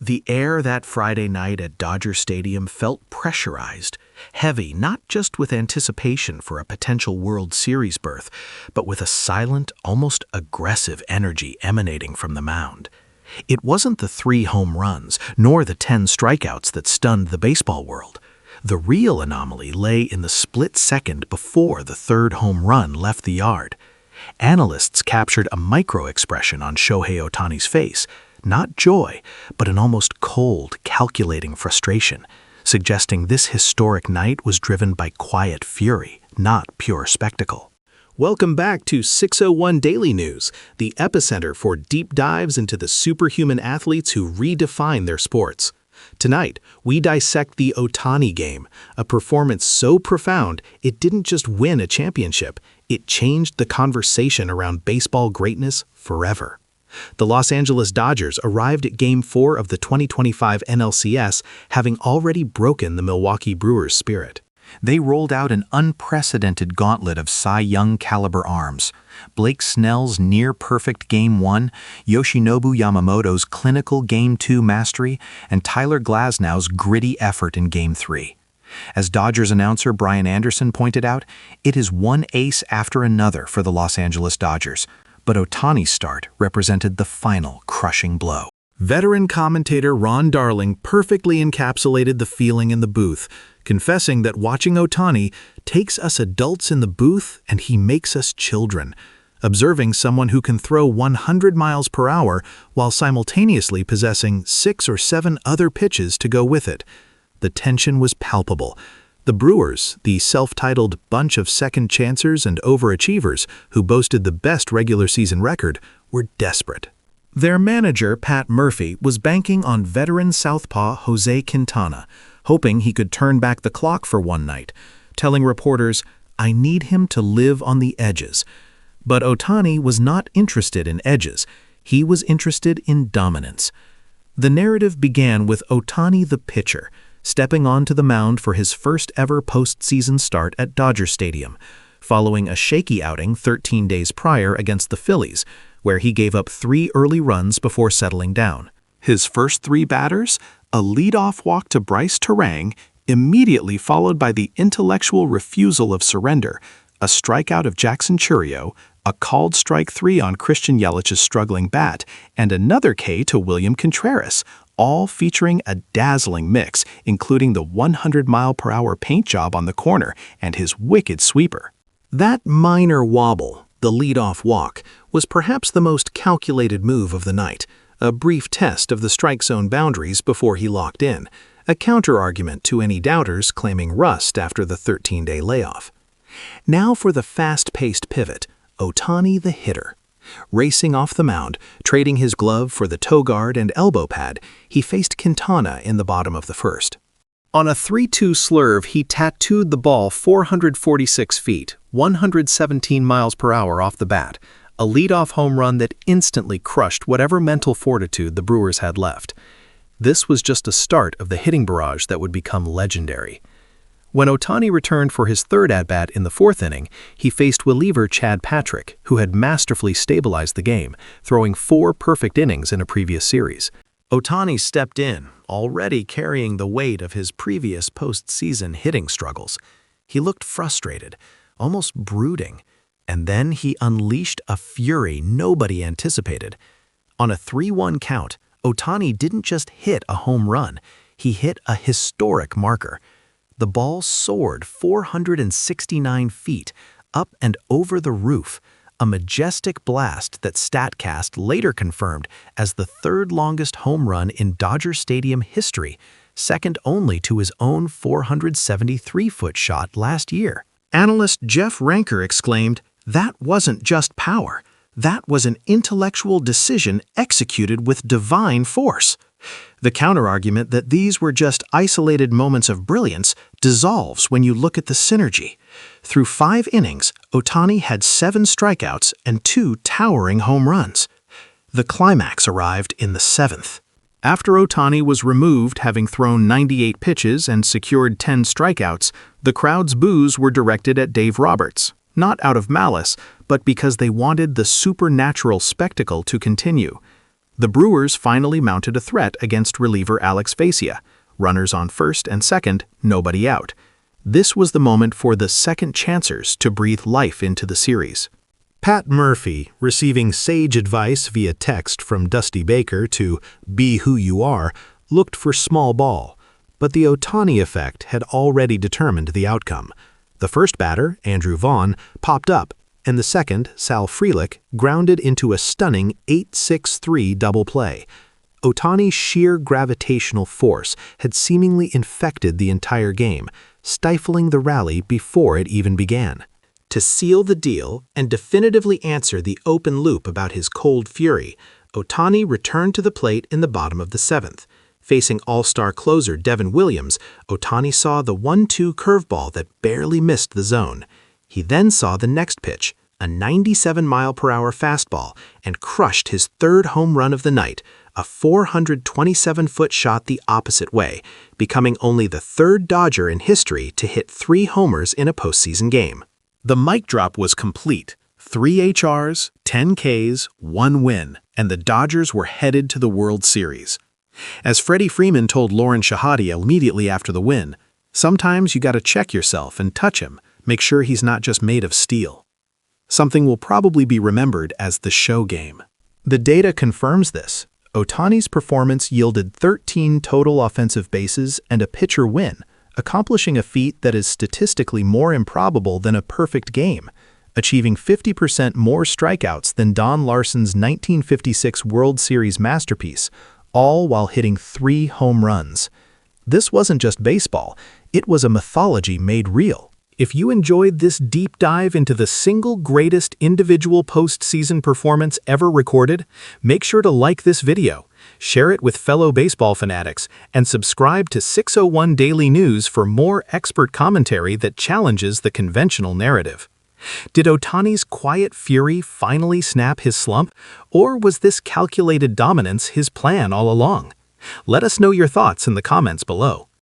The air that Friday night at Dodger Stadium felt pressurized, heavy not just with anticipation for a potential World Series berth, but with a silent, almost aggressive energy emanating from the mound. It wasn't the 3 home runs, nor the 10 strikeouts that stunned the baseball world. The real anomaly lay in the split second before the 3rd home run left the yard. Analysts captured a micro-expression on Shohei Ohtani's face, not joy, but an almost cold, calculating frustration, suggesting this historic night was driven by quiet fury, not pure spectacle. Welcome back to 601 Daily News, the epicenter for deep dives into the superhuman athletes who redefine their sports. Tonight, we dissect the Ohtani game, a performance so profound it didn't just win a championship, it changed the conversation around baseball greatness forever. The Los Angeles Dodgers arrived at Game 4 of the 2025 NLCS, having already broken the Milwaukee Brewers' spirit. They rolled out an unprecedented gauntlet of Cy Young-caliber arms. Blake Snell's near-perfect Game 1, Yoshinobu Yamamoto's clinical Game 2 mastery, and Tyler Glasnow's gritty effort in Game 3. As Dodgers announcer Brian Anderson pointed out, it is one ace after another for the Los Angeles Dodgers. But Ohtani's start represented the final crushing blow. Veteran commentator Ron Darling perfectly encapsulated the feeling in the booth, confessing that watching Ohtani takes us adults in the booth and he makes us children, observing someone who can throw 100 miles per hour while simultaneously possessing 6 or 7 other pitches to go with it. The tension was palpable. The Brewers, the self-titled bunch of second-chancers and overachievers who boasted the best regular season record, were desperate. Their manager, Pat Murphy, was banking on veteran southpaw Jose Quintana, hoping he could turn back the clock for one night, telling reporters, "I need him to live on the edges." But Ohtani was not interested in edges. He was interested in dominance. The narrative began with Ohtani the pitcher, stepping onto the mound for his first ever postseason start at Dodger Stadium, following a shaky outing 13 days prior against the Phillies, where he gave up 3 early runs before settling down. His first 3 batters, a leadoff walk to Bryce Terang, immediately followed by the intellectual refusal of surrender, a strikeout of Jackson Chourio, a called strike 3 on Christian Yelich's struggling bat, and another K to William Contreras, all featuring a dazzling mix, including the 100-mile-per-hour paint job on the corner and his wicked sweeper. That minor wobble, the leadoff walk, was perhaps the most calculated move of the night, a brief test of the strike zone boundaries before he locked in, a counter-argument to any doubters claiming rust after the 13-day layoff. Now for the fast-paced pivot, Ohtani the hitter. Racing off the mound, trading his glove for the toe guard and elbow pad, he faced Quintana in the bottom of the first. On a 3-2 slurve, he tattooed the ball 446 feet, 117 miles per hour off the bat, a leadoff home run that instantly crushed whatever mental fortitude the Brewers had left. This was just a start of the hitting barrage that would become legendary. When Ohtani returned for his 3rd at-bat in the 4th inning, he faced reliever Chad Patrick, who had masterfully stabilized the game, throwing 4 perfect innings in a previous series. Ohtani stepped in, already carrying the weight of his previous postseason hitting struggles. He looked frustrated, almost brooding, and then he unleashed a fury nobody anticipated. On a 3-1 count, Ohtani didn't just hit a home run, he hit a historic marker. The ball soared 469 feet, up and over the roof, a majestic blast that StatCast later confirmed as the 3rd longest home run in Dodger Stadium history, second only to his own 473-foot shot last year. Analyst Jeff Ranker exclaimed, "That wasn't just power. That was an intellectual decision executed with divine force." The counterargument that these were just isolated moments of brilliance dissolves when you look at the synergy. Through 5 innings, Ohtani had 7 strikeouts and 2 towering home runs. The climax arrived in the 7th. After Ohtani was removed, having thrown 98 pitches and secured 10 strikeouts, the crowd's boos were directed at Dave Roberts, not out of malice, but because they wanted the supernatural spectacle to continue. The Brewers finally mounted a threat against reliever Alex Facia. Runners on first and second, nobody out. This was the moment for the second chancers to breathe life into the series. Pat Murphy, receiving sage advice via text from Dusty Baker to "be who you are," looked for small ball, but the Ohtani effect had already determined the outcome. The first batter, Andrew Vaughn, popped up, and the second, Sal Frelick, grounded into a stunning 8-6-3 double play. Ohtani's sheer gravitational force had seemingly infected the entire game, stifling the rally before it even began. To seal the deal and definitively answer the open loop about his cold fury, Ohtani returned to the plate in the bottom of the seventh. Facing all-star closer Devin Williams, Ohtani saw the 1-2 curveball that barely missed the zone. He then saw the next pitch, a 97-mile-per-hour fastball, and crushed his third home run of the night, a 427-foot shot the opposite way, becoming only the third Dodger in history to hit 3 homers in a postseason game. The mic drop was complete. 3 HRs, 10 Ks, 1 win, and the Dodgers were headed to the World Series. As Freddie Freeman told Lauren Shahadia immediately after the win, "Sometimes you gotta check yourself and touch him, make sure he's not just made of steel." Something will probably be remembered as the show game. The data confirms this. Ohtani's performance yielded 13 total offensive bases and a pitcher win, accomplishing a feat that is statistically more improbable than a perfect game, achieving 50% more strikeouts than Don Larsen's 1956 World Series masterpiece, all while hitting 3 home runs. This wasn't just baseball, it was a mythology made real. If you enjoyed this deep dive into the single greatest individual postseason performance ever recorded, make sure to like this video, share it with fellow baseball fanatics, and subscribe to 601 Daily News for more expert commentary that challenges the conventional narrative. Did Ohtani's quiet fury finally snap his slump, or was this calculated dominance his plan all along? Let us know your thoughts in the comments below.